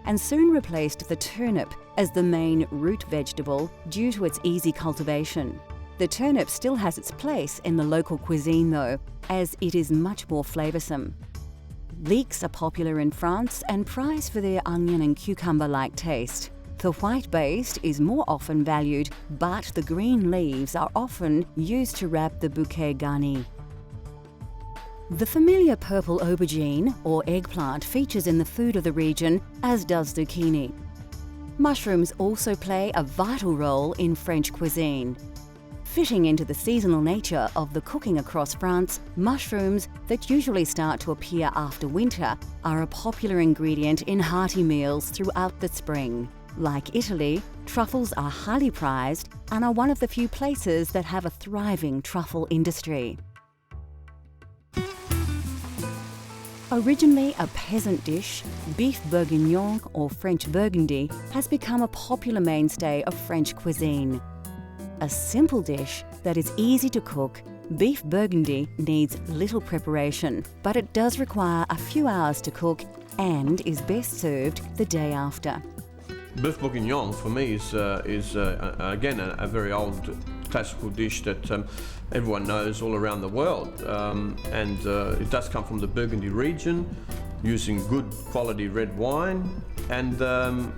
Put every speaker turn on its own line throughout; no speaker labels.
and soon replaced the turnip as the main root vegetable due to its easy cultivation. The turnip still has its place in the local cuisine though, as it is much more flavoursome. Leeks are popular in France and prized for their onion and cucumber-like taste. The white base is more often valued, but the green leaves are often used to wrap the bouquet garni. The familiar purple aubergine or eggplant features in the food of the region, as does zucchini. Mushrooms also play a vital role in French cuisine. Fitting into the seasonal nature of the cooking across France, mushrooms that usually start to appear after winter are a popular ingredient in hearty meals throughout the spring. Like Italy, truffles are highly prized and are one of the few places that have a thriving truffle industry. Originally a peasant dish, beef bourguignon or French burgundy has become a popular mainstay of French cuisine. A simple dish that is easy to cook, beef burgundy needs little preparation, but it does require a few hours to cook and is best served the day after.
Beef bourguignon for me is again a very old classical dish that everyone knows all around the world, and it does come from the Burgundy region, using good quality red wine and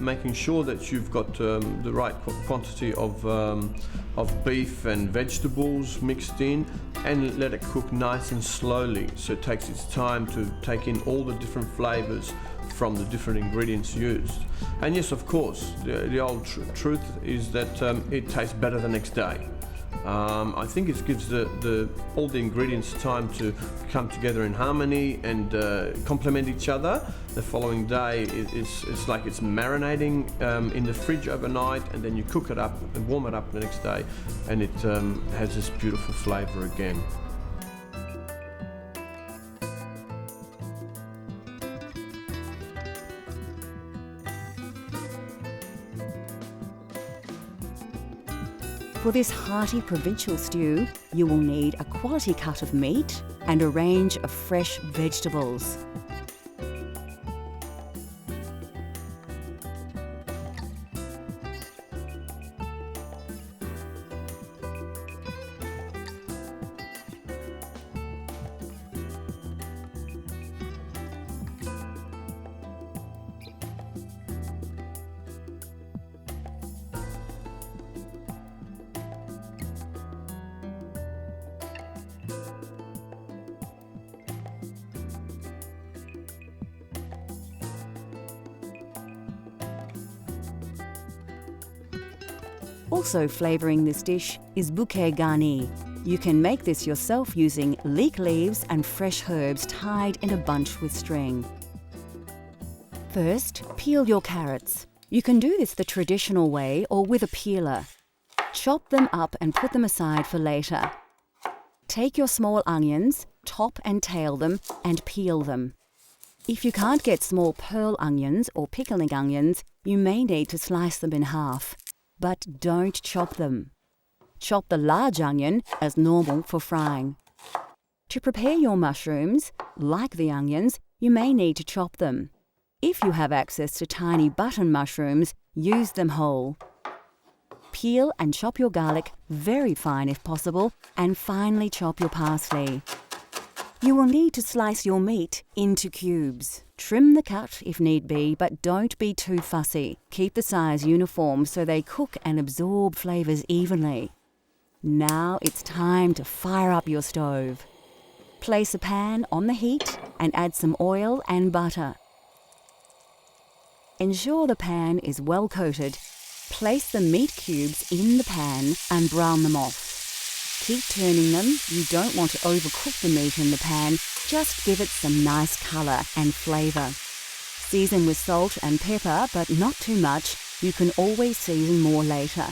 making sure that you've got the right quantity of beef and vegetables mixed in, and let it cook nice and slowly, so it takes its time to take in all the different flavors from the different ingredients used. And yes, of course, the old truth is that it tastes better the next day. I think it gives all the ingredients time to come together in harmony and complement each other. The following day, it's like it's marinating in the fridge overnight, and then you cook it up and warm it up the next day, and it has this beautiful flavor again.
For this hearty provincial stew, you will need a quality cut of meat and a range of fresh vegetables. Also flavouring this dish is bouquet garni. You can make this yourself using leek leaves and fresh herbs tied in a bunch with string. First, peel your carrots. You can do this the traditional way or with a peeler. Chop them up and put them aside for later. Take your small onions, top and tail them, and peel them. If you can't get small pearl onions or pickling onions, you may need to slice them in half. But don't chop them. Chop the large onion as normal for frying. To prepare your mushrooms, like the onions, you may need to chop them. If you have access to tiny button mushrooms, use them whole. Peel and chop your garlic very fine if possible, and finely chop your parsley. You will need to slice your meat into cubes. Trim the cut if need be, but don't be too fussy. Keep the size uniform so they cook and absorb flavours evenly. Now it's time to fire up your stove. Place a pan on the heat and add some oil and butter. Ensure the pan is well coated. Place the meat cubes in the pan and brown them off. Keep turning them. You don't want to overcook the meat in the pan, just give it some nice colour and flavour. Season with salt and pepper, but not too much. You can always season more later.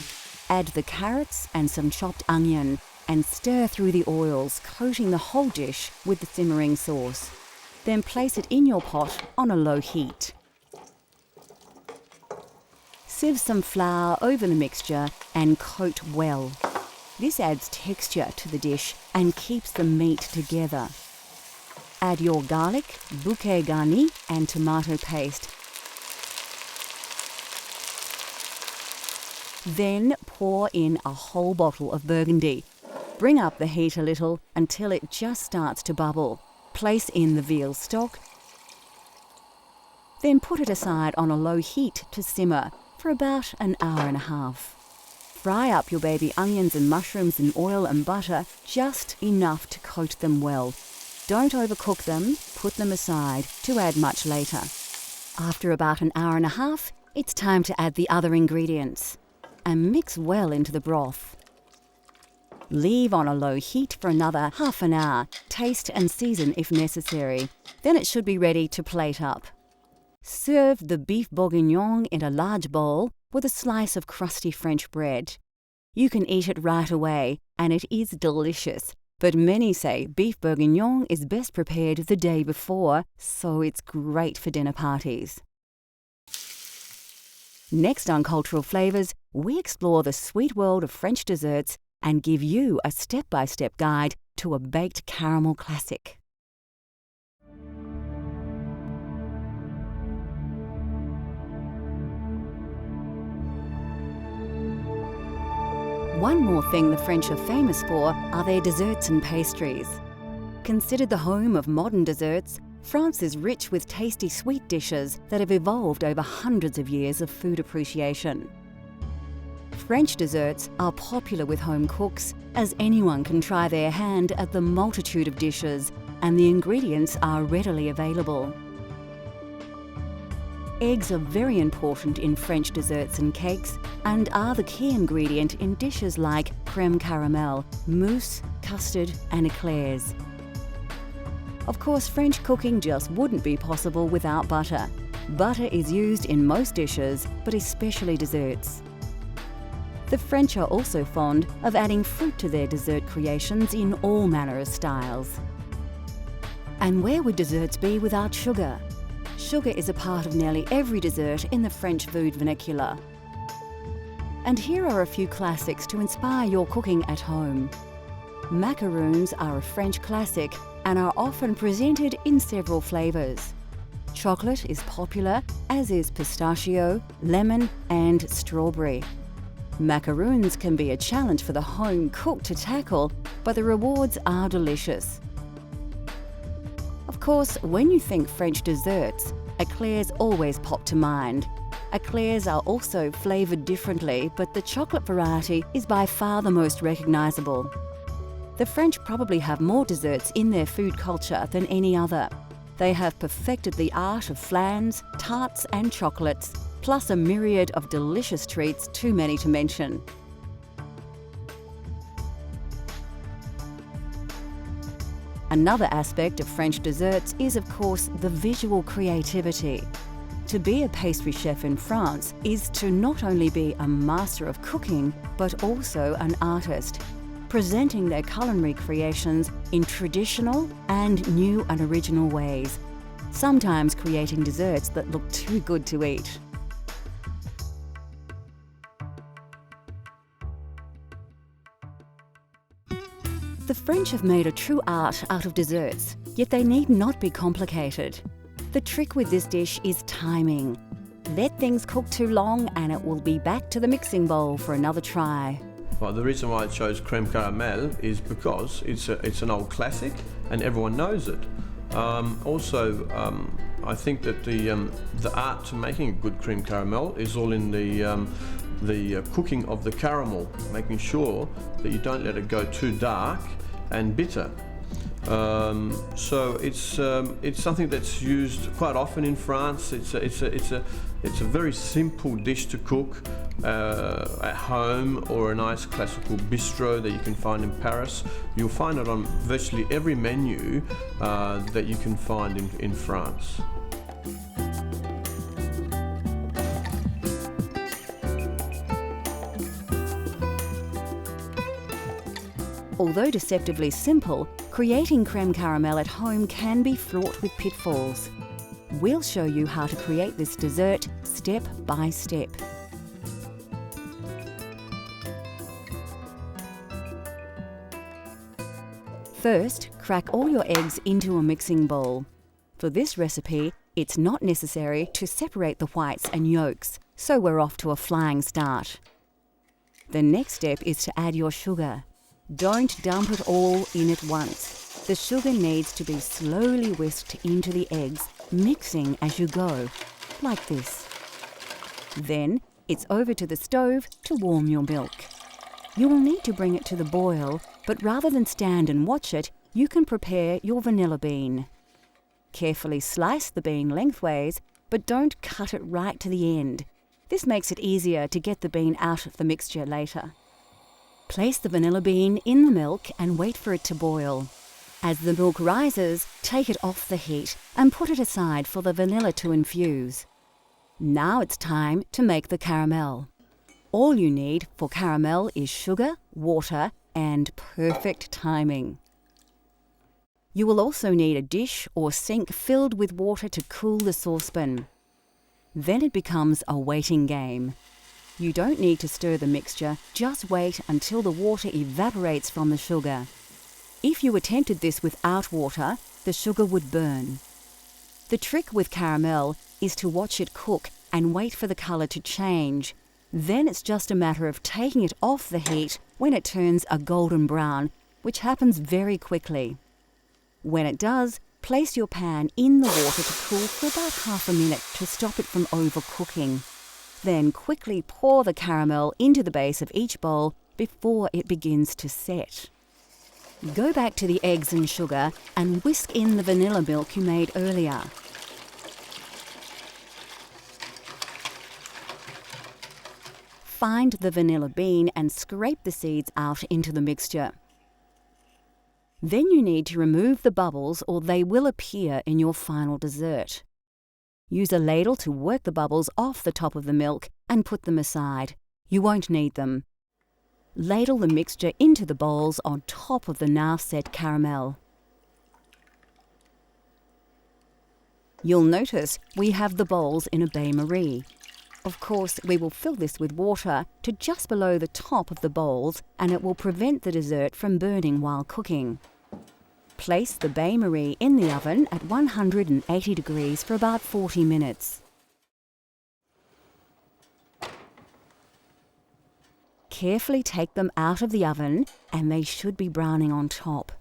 Add the carrots and some chopped onion and stir through the oils, coating the whole dish with the simmering sauce. Then place it in your pot on a low heat. Sieve some flour over the mixture and coat well. This adds texture to the dish and keeps the meat together. Add your garlic, bouquet garni and tomato paste. Then pour in a whole bottle of Burgundy. Bring up the heat a little until it just starts to bubble. Place in the veal stock. Then put it aside on a low heat to simmer for about an hour and a half. Fry up your baby onions and mushrooms in oil and butter, just enough to coat them well. Don't overcook them, put them aside to add much later. After about an hour and a half, it's time to add the other ingredients and mix well into the broth. Leave on a low heat for another half an hour, taste and season if necessary. Then it should be ready to plate up. Serve the beef bourguignon in a large bowl with a slice of crusty French bread. You can eat it right away, and it is delicious, but many say beef bourguignon is best prepared the day before, so it's great for dinner parties. Next on Cultural Flavours, we explore the sweet world of French desserts and give you a step-by-step guide to a baked caramel classic. One more thing the French are famous for are their desserts and pastries. Considered the home of modern desserts, France is rich with tasty sweet dishes that have evolved over hundreds of years of food appreciation. French desserts are popular with home cooks, as anyone can try their hand at the multitude of dishes, and the ingredients are readily available. Eggs are very important in French desserts and cakes and are the key ingredient in dishes like crème caramel, mousse, custard and eclairs. Of course, French cooking just wouldn't be possible without butter. Butter is used in most dishes, but especially desserts. The French are also fond of adding fruit to their dessert creations in all manner of styles. And where would desserts be without sugar? Sugar is a part of nearly every dessert in the French food vernacular. And here are a few classics to inspire your cooking at home. Macaroons are a French classic and are often presented in several flavours. Chocolate is popular, as is pistachio, lemon and strawberry. Macaroons can be a challenge for the home cook to tackle, but the rewards are delicious. Of course, when you think French desserts, eclairs always pop to mind. Eclairs are also flavoured differently, but the chocolate variety is by far the most recognisable. The French probably have more desserts in their food culture than any other. They have perfected the art of flans, tarts and chocolates, plus a myriad of delicious treats too many to mention. Another aspect of French desserts is, of course, the visual creativity. To be a pastry chef in France is to not only be a master of cooking, but also an artist, presenting their culinary creations in traditional and new and original ways, sometimes creating desserts that look too good to eat. The French have made a true art out of desserts, yet they need not be complicated. The trick with this dish is timing. Let things cook too long and it will be back to the mixing bowl for another try.
Well, the reason why I chose crème caramel is because it's an old classic and everyone knows it. I think that the art to making a good crème caramel is all in the cooking of the caramel, making sure that you don't let it go too dark and bitter. So it's something that's used quite often in France. It's a very simple dish to cook at home or a nice classical bistro that you can find in Paris. You'll find it on virtually every menu that you can find in France.
Although deceptively simple, creating crème caramel at home can be fraught with pitfalls. We'll show you how to create this dessert step by step. First, crack all your eggs into a mixing bowl. For this recipe, it's not necessary to separate the whites and yolks, so we're off to a flying start. The next step is to add your sugar. Don't dump it all in at once. The sugar needs to be slowly whisked into the eggs, mixing as you go, like this. Then it's over to the stove to warm your milk. You will need to bring it to the boil, but rather than stand and watch it, you can prepare your vanilla bean. Carefully slice the bean lengthways, but don't cut it right to the end. This makes it easier to get the bean out of the mixture later. Place the vanilla bean in the milk and wait for it to boil. As the milk rises, take it off the heat and put it aside for the vanilla to infuse. Now it's time to make the caramel. All you need for caramel is sugar, water, and perfect timing. You will also need a dish or sink filled with water to cool the saucepan. Then it becomes a waiting game. You don't need to stir the mixture, just wait until the water evaporates from the sugar. If you attempted this without water, the sugar would burn. The trick with caramel is to watch it cook and wait for the colour to change. Then it's just a matter of taking it off the heat when it turns a golden brown, which happens very quickly. When it does, place your pan in the water to cool for about half a minute to stop it from overcooking. Then quickly pour the caramel into the base of each bowl before it begins to set. Go back to the eggs and sugar and whisk in the vanilla milk you made earlier. Find the vanilla bean and scrape the seeds out into the mixture. Then you need to remove the bubbles or they will appear in your final dessert. Use a ladle to work the bubbles off the top of the milk and put them aside. You won't need them. Ladle the mixture into the bowls on top of the now set caramel. You'll notice we have the bowls in a bain-marie. Of course, we will fill this with water to just below the top of the bowls and it will prevent the dessert from burning while cooking. Place the bain-marie in the oven at 180 degrees for about 40 minutes. Carefully take them out of the oven and they should be browning on top.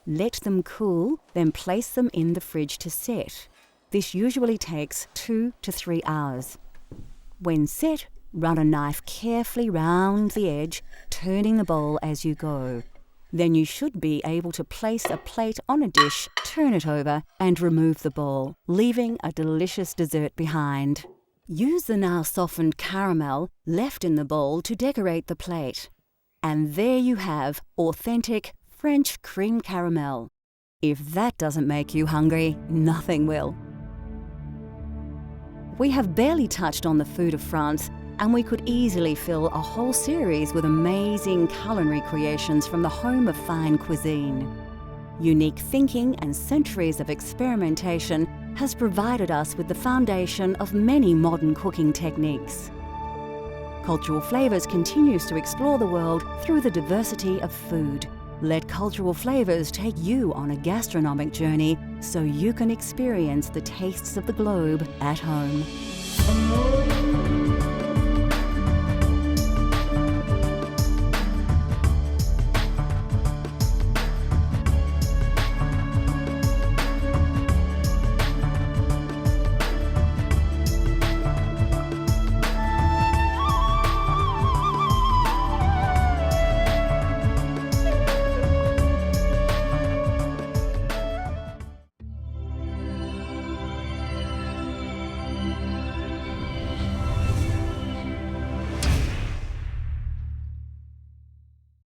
Let them cool, then place them in the fridge to set. This usually takes 2 to 3 hours. When set, run a knife carefully round the edge, turning the bowl as you go. Then you should be able to place a plate on a dish, turn it over, and remove the bowl, leaving a delicious dessert behind. Use the now softened caramel left in the bowl to decorate the plate. And there you have authentic French cream caramel. If that doesn't make you hungry, nothing will. We have barely touched on the food of France, and we could easily fill a whole series with amazing culinary creations from the home of fine cuisine. Unique thinking and centuries of experimentation has provided us with the foundation of many modern cooking techniques. Cultural Flavours continues to explore the world through the diversity of food. Let Cultural Flavours take you on a gastronomic journey so you can experience the tastes of the globe at home.